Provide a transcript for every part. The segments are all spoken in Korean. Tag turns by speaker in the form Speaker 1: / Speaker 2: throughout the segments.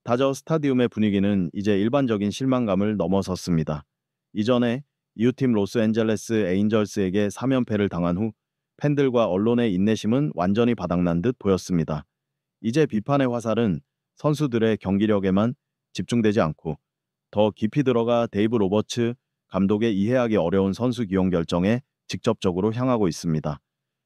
Speaker 1: 다저 스타디움의 분위기는 이제 일반적인 실망감을 넘어섰습니다. 이전에 이웃팀 로스앤젤레스 에인절스에게 3연패를 당한 후 팬들과 언론의 인내심은 완전히 바닥난 듯 보였습니다. 이제 비판의 화살은 선수들의 경기력에만 집중되지 않고 더 깊이 들어가 데이브 로버츠 감독의 이해하기 어려운 선수 기용 결정에 직접적으로 향하고 있습니다.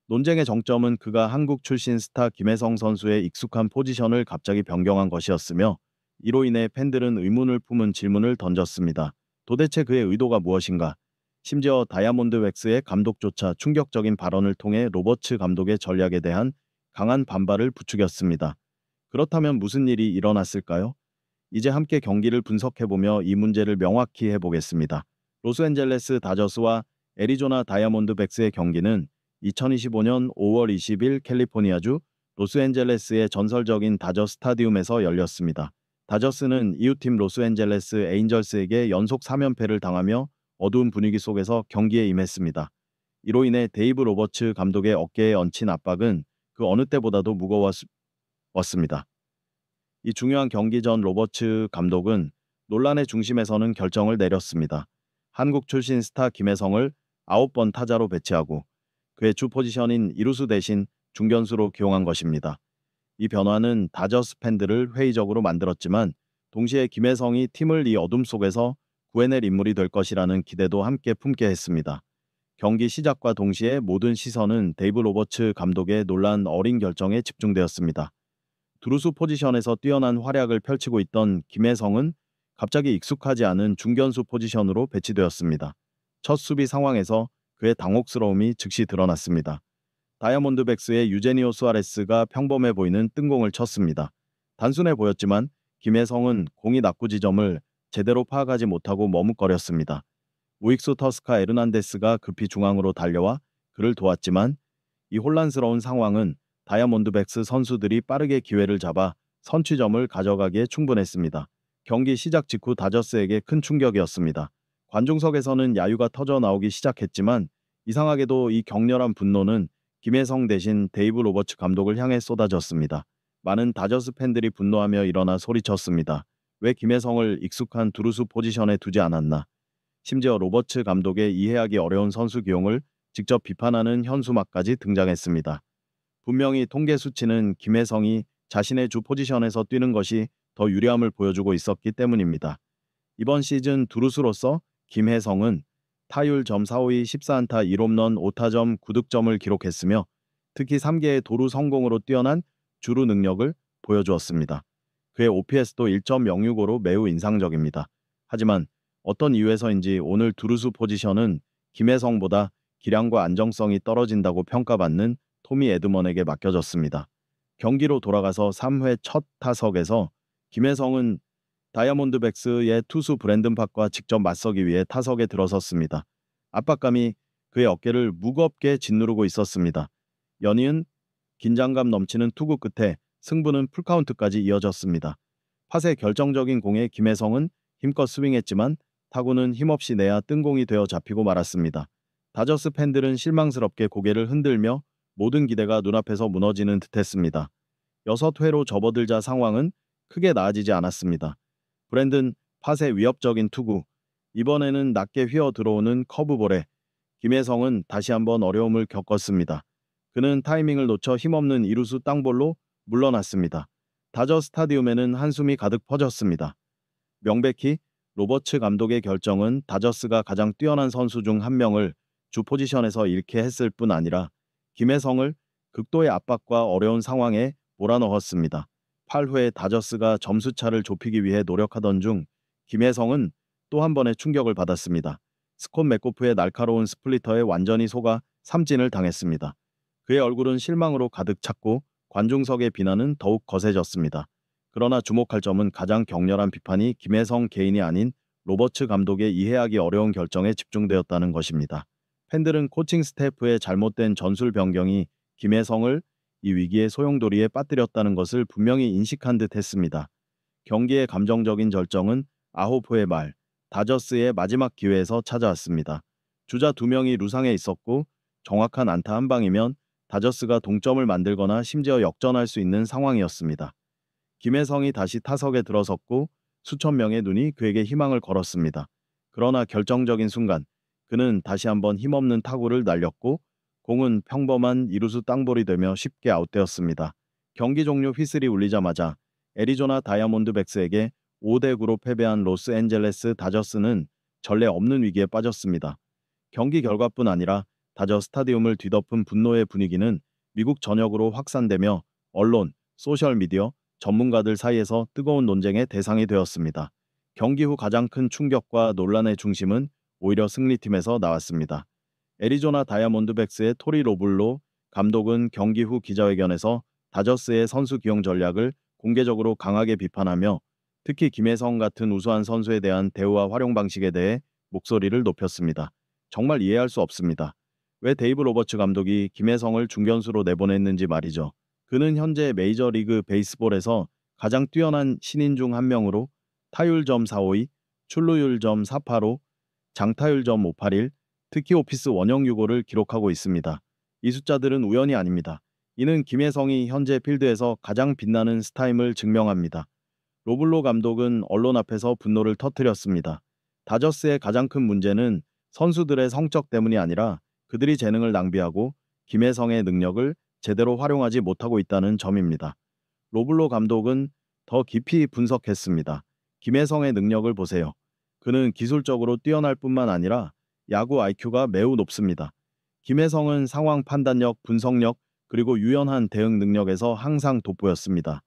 Speaker 1: 논쟁의 정점은 그가 한국 출신 스타 김혜성 선수의 익숙한 포지션을 갑자기 변경한 것이었으며, 이로 인해 팬들은 의문을 품은 질문을 던졌습니다. 도대체 그의 의도가 무엇인가? 심지어 다이아몬드백스의 감독조차 충격적인 발언을 통해 로버츠 감독의 전략에 대한 강한 반발을 부추겼습니다. 그렇다면 무슨 일이 일어났을까요? 이제 함께 경기를 분석해보며 이 문제를 명확히 해보겠습니다. 로스앤젤레스 다저스와 애리조나 다이아몬드백스의 경기는 2025년 5월 20일 캘리포니아주 로스앤젤레스의 전설적인 다저 스타디움에서 열렸습니다. 다저스는 이웃팀 로스앤젤레스 에인절스에게 연속 3연패를 당하며 어두운 분위기 속에서 경기에 임했습니다. 이로 인해 데이브 로버츠 감독의 어깨에 얹힌 압박은 그 어느 때보다도 무거웠습니다. 이 중요한 경기 전 로버츠 감독은 논란의 중심에서는 결정을 내렸습니다. 한국 출신 스타 김혜성을 9번 타자로 배치하고 그의 주 포지션인 이루수 대신 중견수로 기용한 것입니다. 이 변화는 다저스 팬들을 회의적으로 만들었지만, 동시에 김혜성이 팀을 이 어둠 속에서 구해낼 인물이 될 것이라는 기대도 함께 품게 했습니다. 경기 시작과 동시에 모든 시선은 데이브 로버츠 감독의 놀란 어린 결정에 집중되었습니다. 두루수 포지션에서 뛰어난 활약을 펼치고 있던 김혜성은 갑자기 익숙하지 않은 중견수 포지션으로 배치되었습니다. 첫 수비 상황에서 그의 당혹스러움이 즉시 드러났습니다. 다이아몬드백스의 유제니오 수아레스가 평범해 보이는 뜬공을 쳤습니다. 단순해 보였지만 김혜성은 공이 낙구 지점을 제대로 파악하지 못하고 머뭇거렸습니다. 우익수 터스카 에르난데스가 급히 중앙으로 달려와 그를 도왔지만, 이 혼란스러운 상황은 다이아몬드백스 선수들이 빠르게 기회를 잡아 선취점을 가져가기에 충분했습니다. 경기 시작 직후 다저스에게 큰 충격이었습니다. 관중석에서는 야유가 터져 나오기 시작했지만, 이상하게도 이 격렬한 분노는 김혜성 대신 데이브 로버츠 감독을 향해 쏟아졌습니다. 많은 다저스 팬들이 분노하며 일어나 소리쳤습니다. 왜 김혜성을 익숙한 두루수 포지션에 두지 않았나? 심지어 로버츠 감독의 이해하기 어려운 선수 기용을 직접 비판하는 현수막까지 등장했습니다. 분명히 통계 수치는 김혜성이 자신의 주 포지션에서 뛰는 것이 더 유리함을 보여주고 있었기 때문입니다. 이번 시즌 두루수로서 김혜성은 타율 .452 14안타 1홈런 5타점 9득점을 기록했으며, 특히 3개의 도루 성공으로 뛰어난 주루 능력을 보여주었습니다. 그의 OPS도 1.065로 매우 인상적입니다. 하지만 어떤 이유에서인지 오늘 두루수 포지션은 김혜성보다 기량과 안정성이 떨어진다고 평가받는 토미 에드먼에게 맡겨졌습니다. 경기로 돌아가서 3회 첫 타석에서 김혜성은 다이아몬드백스의 투수 브랜든 팍과 직접 맞서기 위해 타석에 들어섰습니다. 압박감이 그의 어깨를 무겁게 짓누르고 있었습니다. 연이은 긴장감 넘치는 투구 끝에 승부는 풀카운트까지 이어졌습니다. 팟의 결정적인 공에 김혜성은 힘껏 스윙했지만 타구는 힘없이 내야 뜬공이 되어 잡히고 말았습니다. 다저스 팬들은 실망스럽게 고개를 흔들며 모든 기대가 눈앞에서 무너지는 듯했습니다. 6회로 접어들자 상황은 크게 나아지지 않았습니다. 브랜든 팟의 위협적인 투구, 이번에는 낮게 휘어 들어오는 커브볼에 김혜성은 다시 한번 어려움을 겪었습니다. 그는 타이밍을 놓쳐 힘없는 이루수 땅볼로 물러났습니다. 다저 스타디움에는 한숨이 가득 퍼졌습니다. 명백히 로버츠 감독의 결정은 다저스가 가장 뛰어난 선수 중 한 명을 주 포지션에서 잃게 했을 뿐 아니라 김혜성을 극도의 압박과 어려운 상황에 몰아넣었습니다. 8회 다저스가 점수차를 좁히기 위해 노력하던 중 김혜성은 또 한 번의 충격을 받았습니다. 스콧 맥고프의 날카로운 스플리터에 완전히 속아 삼진을 당했습니다. 그의 얼굴은 실망으로 가득 찼고 관중석의 비난은 더욱 거세졌습니다. 그러나 주목할 점은 가장 격렬한 비판이 김혜성 개인이 아닌 로버츠 감독의 이해하기 어려운 결정에 집중되었다는 것입니다. 팬들은 코칭 스태프의 잘못된 전술 변경이 김혜성을 이 위기의 소용돌이에 빠뜨렸다는 것을 분명히 인식한 듯 했습니다. 경기의 감정적인 절정은 9회 말 다저스의 마지막 기회에서 찾아왔습니다. 주자 2명이 루상에 있었고 정확한 안타 한 방이면 다저스가 동점을 만들거나 심지어 역전할 수 있는 상황이었습니다. 김혜성이 다시 타석에 들어섰고 수천 명의 눈이 그에게 희망을 걸었습니다. 그러나 결정적인 순간 그는 다시 한번 힘없는 타구를 날렸고 공은 평범한 이루수 땅볼이 되며 쉽게 아웃되었습니다. 경기 종료 휘슬이 울리자마자 애리조나 다이아몬드백스에게 5대9로 패배한 로스앤젤레스 다저스는 전례 없는 위기에 빠졌습니다. 경기 결과뿐 아니라 다저 스타디움을 뒤덮은 분노의 분위기는 미국 전역으로 확산되며 언론, 소셜미디어, 전문가들 사이에서 뜨거운 논쟁의 대상이 되었습니다. 경기 후 가장 큰 충격과 논란의 중심은 오히려 승리팀에서 나왔습니다. 애리조나 다이아몬드백스의 토리 로블로 감독은 경기 후 기자회견에서 다저스의 선수 기용 전략을 공개적으로 강하게 비판하며 특히 김혜성 같은 우수한 선수에 대한 대우와 활용 방식에 대해 목소리를 높였습니다. 정말 이해할 수 없습니다. 왜 데이브 로버츠 감독이 김혜성을 중견수로 내보냈는지 말이죠. 그는 현재 메이저리그 베이스볼에서 가장 뛰어난 신인 중 한 명으로 타율 점 452, 출루율 점 485, 장타율 점 581, 특히 오피스 원형 유고를 기록하고 있습니다. 이 숫자들은 우연이 아닙니다. 이는 김혜성이 현재 필드에서 가장 빛나는 스타임을 증명합니다. 로블로 감독은 언론 앞에서 분노를 터뜨렸습니다. 다저스의 가장 큰 문제는 선수들의 성적 때문이 아니라 그들이 재능을 낭비하고 김혜성의 능력을 제대로 활용하지 못하고 있다는 점입니다. 로블로 감독은 더 깊이 분석했습니다. 김혜성의 능력을 보세요. 그는 기술적으로 뛰어날 뿐만 아니라 야구 IQ가 매우 높습니다. 김혜성은 상황 판단력, 분석력, 그리고 유연한 대응 능력에서 항상 돋보였습니다.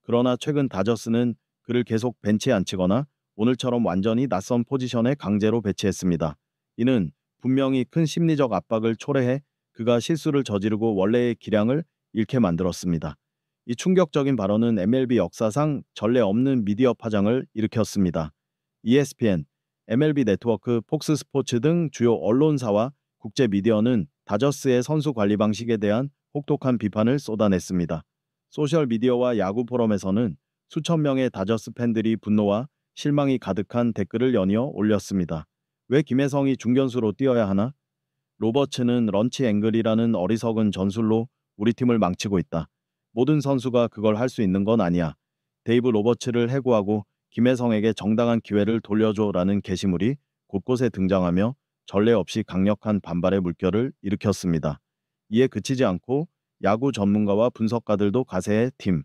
Speaker 1: 그러나 최근 다저스는 그를 계속 벤치에 앉히거나 오늘처럼 완전히 낯선 포지션에 강제로 배치했습니다. 이는 분명히 큰 심리적 압박을 초래해 그가 실수를 저지르고 원래의 기량을 잃게 만들었습니다. 이 충격적인 발언은 MLB 역사상 전례 없는 미디어 파장을 일으켰습니다. ESPN, MLB 네트워크, 폭스 스포츠 등 주요 언론사와 국제 미디어는 다저스의 선수 관리 방식에 대한 혹독한 비판을 쏟아냈습니다. 소셜미디어와 야구 포럼에서는 수천 명의 다저스 팬들이 분노와 실망이 가득한 댓글을 연이어 올렸습니다. 왜 김혜성이 중견수로 뛰어야 하나? 로버츠는 런치 앵글이라는 어리석은 전술로 우리 팀을 망치고 있다. 모든 선수가 그걸 할 수 있는 건 아니야. 데이브 로버츠를 해고하고 김혜성에게 정당한 기회를 돌려줘라는 게시물이 곳곳에 등장하며 전례 없이 강력한 반발의 물결을 일으켰습니다. 이에 그치지 않고 야구 전문가와 분석가들도 가세의 팀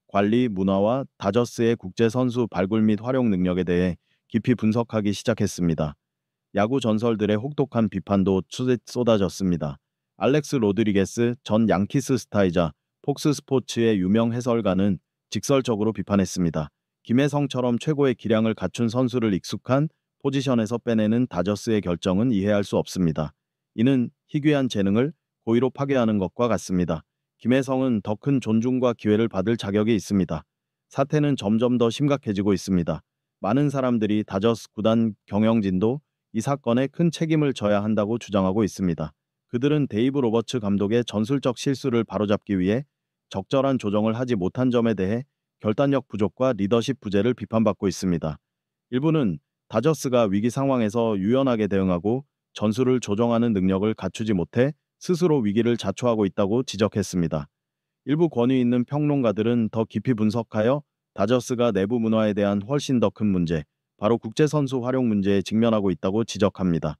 Speaker 1: 관리 문화와 다저스의 국제 선수 발굴 및 활용 능력에 대해 깊이 분석하기 시작했습니다. 야구 전설들의 혹독한 비판도 쏟아졌습니다. 알렉스 로드리게스 전 양키스 스타이자 폭스 스포츠의 유명 해설가는 직설적으로 비판했습니다. 김혜성처럼 최고의 기량을 갖춘 선수를 익숙한 포지션에서 빼내는 다저스의 결정은 이해할 수 없습니다. 이는 희귀한 재능을 고의로 파괴하는 것과 같습니다. 김혜성은 더 큰 존중과 기회를 받을 자격이 있습니다. 사태는 점점 더 심각해지고 있습니다. 많은 사람들이 다저스 구단 경영진도 이 사건에 큰 책임을 져야 한다고 주장하고 있습니다. 그들은 데이브 로버츠 감독의 전술적 실수를 바로잡기 위해 적절한 조정을 하지 못한 점에 대해 결단력 부족과 리더십 부재를 비판받고 있습니다. 일부는 다저스가 위기 상황에서 유연하게 대응하고 전술을 조정하는 능력을 갖추지 못해 스스로 위기를 자초하고 있다고 지적했습니다. 일부 권위 있는 평론가들은 더 깊이 분석하여 다저스가 내부 문화에 대한 훨씬 더 큰 문제, 바로 국제선수 활용 문제에 직면하고 있다고 지적합니다.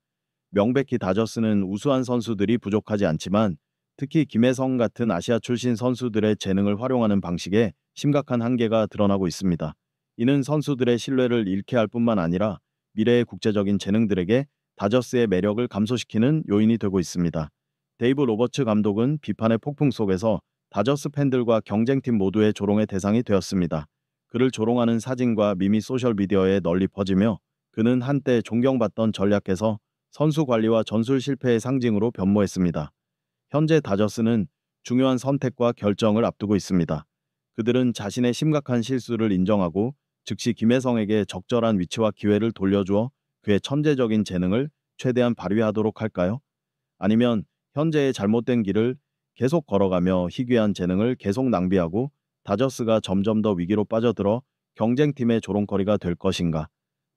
Speaker 1: 명백히 다저스는 우수한 선수들이 부족하지 않지만 특히 김혜성 같은 아시아 출신 선수들의 재능을 활용하는 방식에 심각한 한계가 드러나고 있습니다. 이는 선수들의 신뢰를 잃게 할 뿐만 아니라 미래의 국제적인 재능들에게 다저스의 매력을 감소시키는 요인이 되고 있습니다. 데이브 로버츠 감독은 비판의 폭풍 속에서 다저스 팬들과 경쟁팀 모두의 조롱의 대상이 되었습니다. 그를 조롱하는 사진과 밈이 소셜미디어에 널리 퍼지며 그는 한때 존경받던 전략에서 선수 관리와 전술 실패의 상징으로 변모했습니다. 현재 다저스는 중요한 선택과 결정을 앞두고 있습니다. 그들은 자신의 심각한 실수를 인정하고 즉시 김혜성에게 적절한 위치와 기회를 돌려주어 그의 천재적인 재능을 최대한 발휘하도록 할까요? 아니면 현재의 잘못된 길을 계속 걸어가며 희귀한 재능을 계속 낭비하고 다저스가 점점 더 위기로 빠져들어 경쟁팀의 조롱거리가 될 것인가?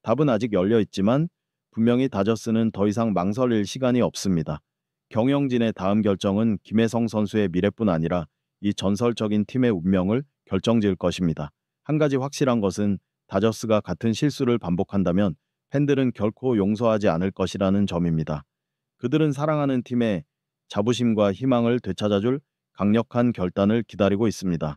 Speaker 1: 답은 아직 열려 있지만 분명히 다저스는 더 이상 망설일 시간이 없습니다. 경영진의 다음 결정은 김혜성 선수의 미래뿐 아니라 이 전설적인 팀의 운명을 결정지을 것입니다. 한 가지 확실한 것은 다저스가 같은 실수를 반복한다면 팬들은 결코 용서하지 않을 것이라는 점입니다. 그들은 사랑하는 팀의 자부심과 희망을 되찾아줄 강력한 결단을 기다리고 있습니다.